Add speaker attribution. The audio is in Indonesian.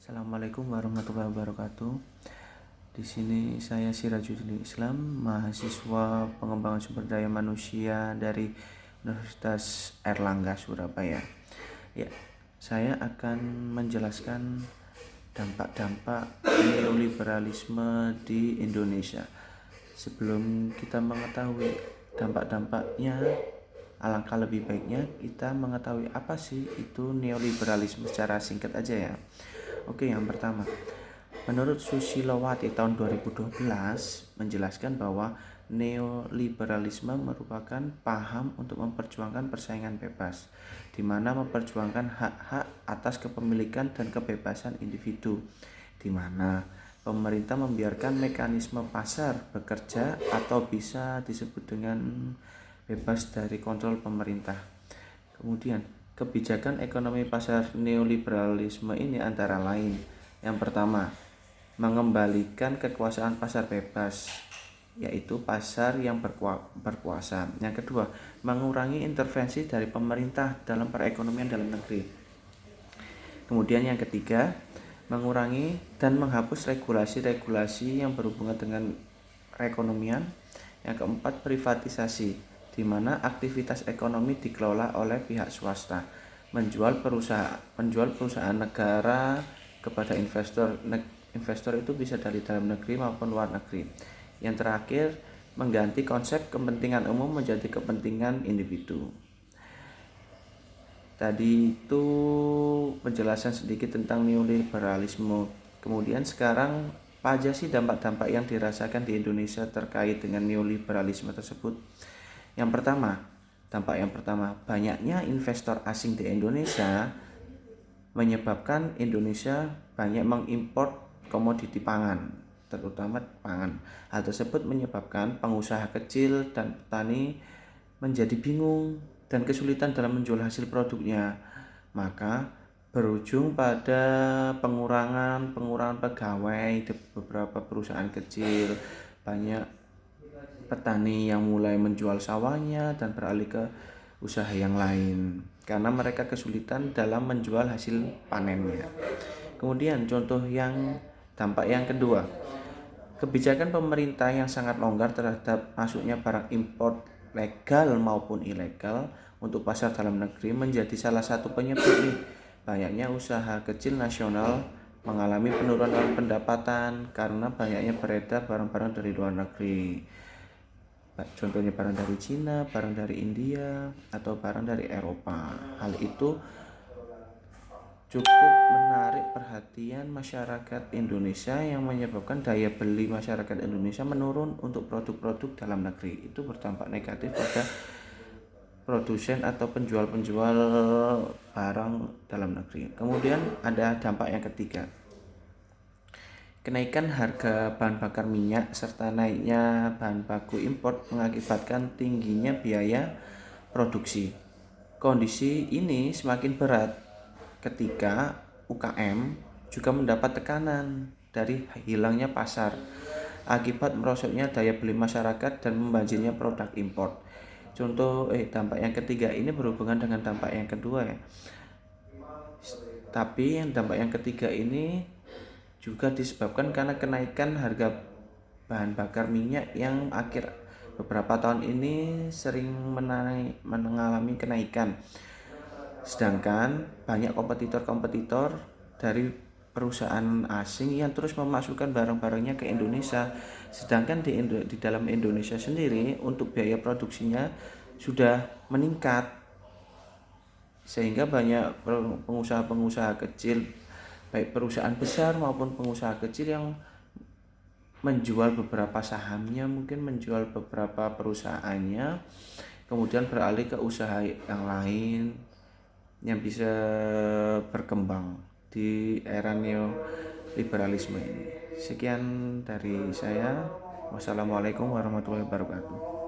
Speaker 1: Assalamualaikum warahmatullahi wabarakatuh. Di sini saya Sirajuddin Islam, mahasiswa pengembangan sumber daya manusia dari Universitas Airlangga Surabaya. Ya, saya akan menjelaskan dampak-dampak neoliberalisme di Indonesia. Sebelum kita mengetahui dampak-dampaknya, alangkah lebih baiknya kita mengetahui apa sih itu neoliberalisme secara singkat aja ya. Oke, yang pertama, menurut Susilowati tahun 2012 menjelaskan bahwa neoliberalisme merupakan paham untuk memperjuangkan persaingan bebas, di mana memperjuangkan hak-hak atas kepemilikan dan kebebasan individu, di mana pemerintah membiarkan mekanisme pasar bekerja atau bisa disebut dengan bebas dari kontrol pemerintah. Kemudian, kebijakan ekonomi pasar neoliberalisme ini antara lain: yang pertama, mengembalikan kekuasaan pasar bebas, yaitu pasar yang berkuasa. Yang kedua, mengurangi intervensi dari pemerintah dalam perekonomian dalam negeri. Kemudian yang ketiga, mengurangi dan menghapus regulasi-regulasi yang berhubungan dengan perekonomian. Yang keempat, privatisasi, di mana aktivitas ekonomi dikelola oleh pihak swasta, menjual perusahaan negara kepada investor. Investor itu bisa dari dalam negeri maupun luar negeri. Yang terakhir, mengganti konsep kepentingan umum menjadi kepentingan individu. Tadi itu penjelasan sedikit tentang neoliberalisme. Kemudian sekarang apa aja sih dampak-dampak yang dirasakan di Indonesia terkait dengan neoliberalisme tersebut? Dampak yang pertama, banyaknya investor asing di Indonesia menyebabkan Indonesia banyak mengimpor komoditi pangan, terutama pangan. Hal tersebut menyebabkan pengusaha kecil dan petani menjadi bingung dan kesulitan dalam menjual hasil produknya. Maka berujung pada pengurangan pegawai di beberapa perusahaan kecil. Banyak petani yang mulai menjual sawahnya dan beralih ke usaha yang lain karena mereka kesulitan dalam menjual hasil panennya. Kemudian dampak yang kedua, kebijakan pemerintah yang sangat longgar terhadap masuknya barang impor legal maupun ilegal untuk pasar dalam negeri menjadi salah satu penyebab banyaknya usaha kecil nasional mengalami penurunan pendapatan karena banyaknya beredar barang-barang dari luar negeri. Contohnya barang dari Cina, barang dari India, atau barang dari Eropa. Hal itu cukup menarik perhatian masyarakat Indonesia yang menyebabkan daya beli masyarakat Indonesia menurun untuk produk-produk dalam negeri. Itu berdampak negatif pada produsen atau penjual-penjual barang dalam negeri. Kemudian ada dampak yang ketiga, kenaikan harga bahan bakar minyak serta naiknya bahan baku impor mengakibatkan tingginya biaya produksi. Kondisi ini semakin berat ketika UKM juga mendapat tekanan dari hilangnya pasar akibat merosotnya daya beli masyarakat dan membanjirnya produk impor. Dampak yang ketiga ini berhubungan dengan dampak yang kedua ya. Tapi dampak yang ketiga ini juga disebabkan karena kenaikan harga bahan bakar minyak yang beberapa tahun ini sering mengalami kenaikan. Sedangkan banyak kompetitor dari perusahaan asing yang terus memasukkan barang-barangnya ke Indonesia. Sedangkan di dalam Indonesia sendiri untuk biaya produksinya sudah meningkat, sehingga banyak pengusaha-pengusaha kecil, baik perusahaan besar maupun pengusaha kecil, yang menjual beberapa sahamnya, mungkin menjual beberapa perusahaannya, kemudian beralih ke usaha yang lain yang bisa berkembang di era neoliberalisme ini. Sekian dari saya. Wassalamualaikum warahmatullahi wabarakatuh.